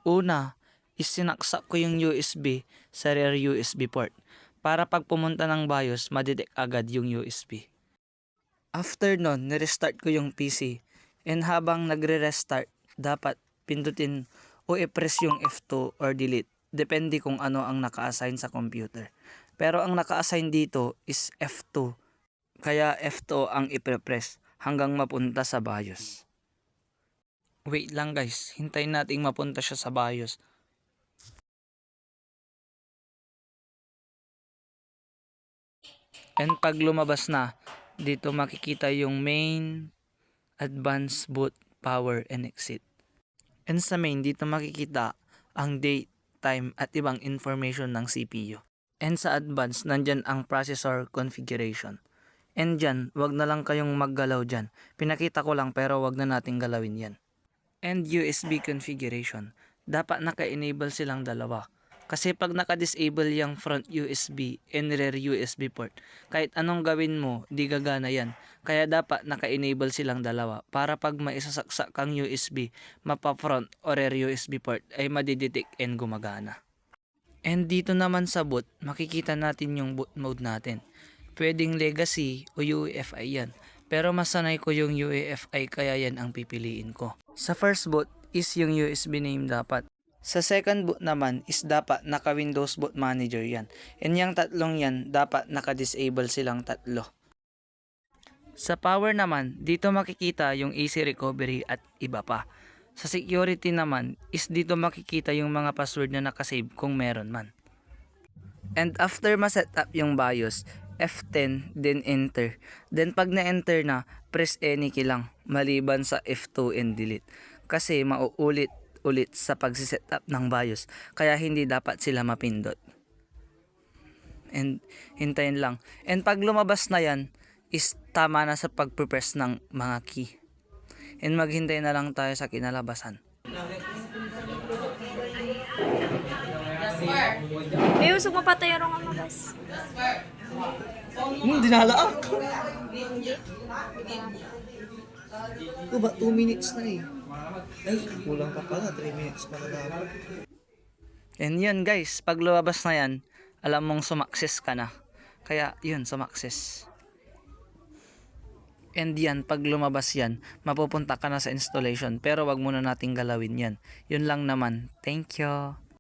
Una is sinaksak ko yung USB sa rear USB port para pag pumunta ng BIOS, madetect agad yung USB. After nun, nirestart ko yung PC, and habang nagre-restart, dapat pindutin o i-press yung F2 or delete, depende kung ano ang naka-assign sa computer. Pero ang naka-assign dito is F2, kaya F2 ang i-press hanggang mapunta sa BIOS. Wait lang guys, hintayin nating mapunta siya sa BIOS. And pag lumabas na, dito makikita yung main, advanced boot, power, and exit. And sa main, dito makikita ang date, time, at ibang information ng CPU. And sa advanced, nandyan ang processor configuration. And dyan, wag na lang kayong maggalaw dyan. Pinakita ko lang pero wag na nating galawin yan. And USB configuration, dapat naka-enable silang dalawa. Kasi pag naka-disable yung front USB and rear USB port, kahit anong gawin mo, di gagana yan. Kaya dapat naka-enable silang dalawa para pag maisasaksak kang USB, mapa-front o rear USB port ay madidetect and gumagana. And dito naman sa boot, makikita natin yung boot mode natin. Pwedeng legacy o UEFI yan. Pero mas sanay ko yung UEFI kaya yan ang pipiliin ko. Sa first boot is yung USB name dapat. Sa second boot naman is dapat naka Windows Boot Manager yan. And yung tatlong yan dapat naka-disable silang tatlo. Sa power naman, dito makikita yung easy recovery at iba pa. Sa security naman is dito makikita yung mga password na nakasave kung meron man. And after ma-set up yung BIOS, F10, then enter. Then pag na-enter na, press any key lang, maliban sa F2 and delete. Kasi mauulit-ulit sa pag-set up ng BIOS, kaya hindi dapat sila mapindot. And hintayin lang. And pag lumabas na yan, is tama na sa pag-press ng mga key. And maghintay na lang tayo sa kinalabasan. May usog mapatay ro nga mabas. Dinalaak. Ito ba, 2 minutes na eh. Ay, kulang pa pala, 3 minutes pa na dapat. And yun guys, pag lumabas na yan, alam mong sumakses ka na. Kaya yun, sumakses. And yan, pag lumabas yan, mapupunta ka na sa installation. Pero wag muna nating galawin yan. Yun lang naman. Thank you.